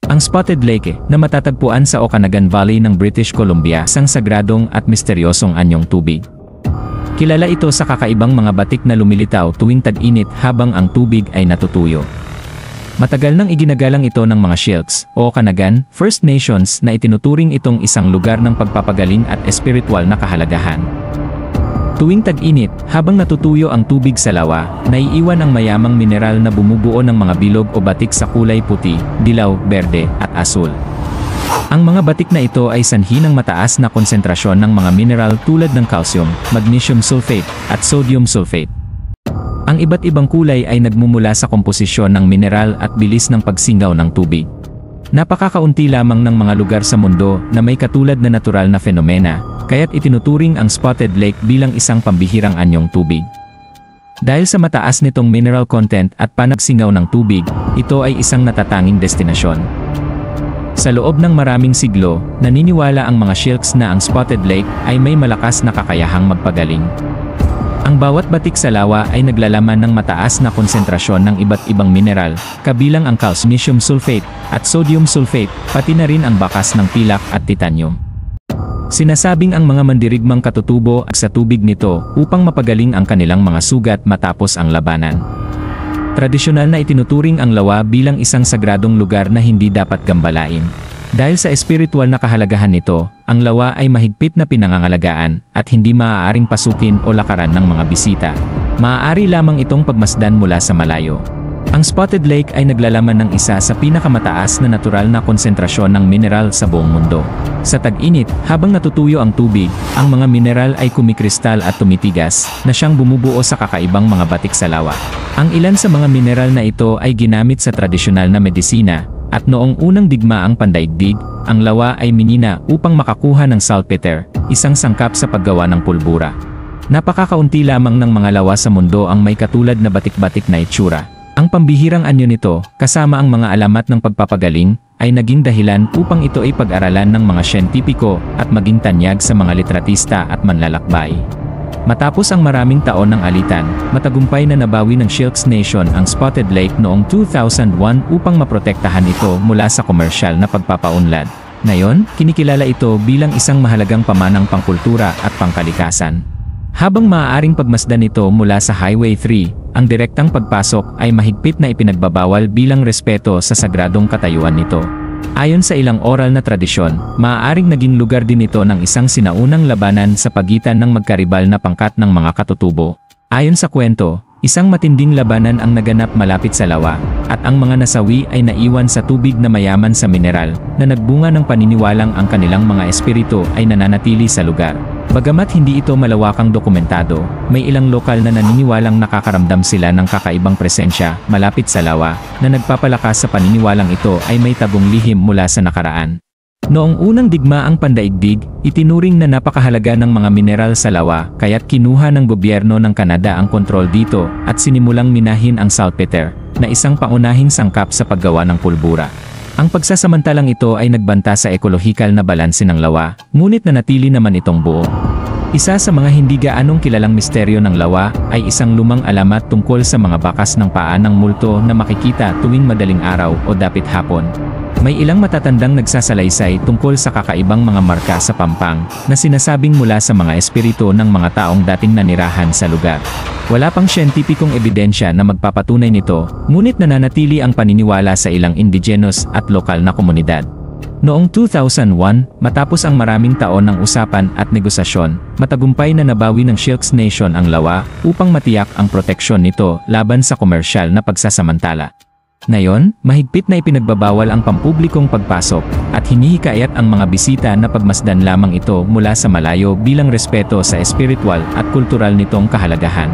Ang Spotted Lake na matatagpuan sa Okanagan Valley ng British Columbia, isang sagradong at misteryosong anyong tubig. Kilala ito sa kakaibang mga batik na lumilitaw tuwing tag-init habang ang tubig ay natutuyo. Matagal nang iginagalang ito ng mga Syilx o Okanagan First Nations na itinuturing itong isang lugar ng pagpapagaling at espiritual na kahalagahan. Tuwing tag-init, habang natutuyo ang tubig sa lawa, naiiwan ang mayamang mineral na bumubuo ng mga bilog o batik sa kulay puti, dilaw, berde, at asul. Ang mga batik na ito ay sanhi ng mataas na konsentrasyon ng mga mineral tulad ng calcium, magnesium sulfate, at sodium sulfate. Ang iba't ibang kulay ay nagmumula sa komposisyon ng mineral at bilis ng pagsingaw ng tubig. Napakakaunti lamang ng mga lugar sa mundo na may katulad na natural na fenomena, kaya't itinuturing ang Spotted Lake bilang isang pambihirang anyong tubig. Dahil sa mataas nitong mineral content at panagsingaw ng tubig, ito ay isang natatanging destinasyon. Sa loob ng maraming siglo, naniniwala ang mga Syilx na ang Spotted Lake ay may malakas na kakayahang magpagaling. Ang bawat batik sa lawa ay naglalaman ng mataas na konsentrasyon ng iba't ibang mineral, kabilang ang calcium sulfate at sodium sulfate, pati na rin ang bakas ng pilak at titanium. Sinasabing ang mga mandirigmang katutubo sa tubig nito upang mapagaling ang kanilang mga sugat matapos ang labanan. Tradisyonal na itinuturing ang lawa bilang isang sagradong lugar na hindi dapat gambalain. Dahil sa espiritual na kahalagahan nito, ang lawa ay mahigpit na pinangangalagaan at hindi maaaring pasukin o lakaran ng mga bisita. Maaari lamang itong pagmasdan mula sa malayo. Ang Spotted Lake ay naglalaman ng isa sa pinakamataas na natural na konsentrasyon ng mineral sa buong mundo. Sa tag-init, habang natutuyo ang tubig, ang mga mineral ay kumikristal at tumitigas, na siyang bumubuo sa kakaibang mga batik sa lawa. Ang ilan sa mga mineral na ito ay ginamit sa tradisyonal na medisina, at noong unang digmaang pandaigdig, ang lawa ay minina upang makakuha ng saltpeter, isang sangkap sa paggawa ng pulbura. Napakakaunti lamang ng mga lawa sa mundo ang may katulad na batik-batik na itsura. Ang pambihirang anyo nito, kasama ang mga alamat ng pagpapagaling, ay naging dahilan upang ito ay pag-aralan ng mga siyentipiko at maging tanyag sa mga litratista at manlalakbay. Matapos ang maraming taon ng alitan, matagumpay na nabawi ng Syilx Nation ang Spotted Lake noong 2001 upang maprotektahan ito mula sa komersyal na pagpapaunlad. Ngayon, kinikilala ito bilang isang mahalagang pamanang pangkultura at pangkalikasan. Habang maaaring pagmasdan ito mula sa Highway 3, ang direktang pagpasok ay mahigpit na ipinagbabawal bilang respeto sa sagradong katayuan nito. Ayon sa ilang oral na tradisyon, maaaring naging lugar din ito ng isang sinaunang labanan sa pagitan ng magkaribal na pangkat ng mga katutubo. Ayon sa kwento, isang matinding labanan ang naganap malapit sa lawa, at ang mga nasawi ay naiwan sa tubig na mayaman sa mineral, na nagbunga ng paniniwalang ang kanilang mga espiritu ay nananatili sa lugar. Bagamat hindi ito malawakang dokumentado, may ilang lokal na naniniwalang nakakaramdam sila ng kakaibang presensya malapit sa lawa, na nagpapalakas sa paniniwalang ito ay may tabong lihim mula sa nakaraan. Noong unang digmaang pandaigdig, itinuring na napakahalaga ng mga mineral sa lawa, kaya't kinuha ng gobyerno ng Canada ang kontrol dito at sinimulang minahin ang saltpeter, na isang paunahing sangkap sa paggawa ng pulbura. Ang pagsasamantalang ito ay nagbanta sa ekolohikal na balanse ng lawa, ngunit nanatili naman itong buo. Isa sa mga hindi gaanong kilalang misteryo ng lawa ay isang lumang alamat tungkol sa mga bakas ng paa ng multo na makikita tuwing madaling araw o dapit hapon. May ilang matatandang nagsasalaysay tungkol sa kakaibang mga marka sa pampang na sinasabing mula sa mga espiritu ng mga taong dating nanirahan sa lugar. Wala pang siyentipikong ebidensya na magpapatunay nito, ngunit nananatili ang paniniwala sa ilang indigenous at lokal na komunidad. Noong 2001, matapos ang maraming taon ng usapan at negosasyon, matagumpay na nabawi ng Syilx Nation ang lawa upang matiyak ang proteksyon nito laban sa komersyal na pagsasamantala. Ngayon, mahigpit na ipinagbabawal ang pampublikong pagpasok, at hinihikayat ang mga bisita na pagmasdan lamang ito mula sa malayo bilang respeto sa espiritual at kultural nitong kahalagahan.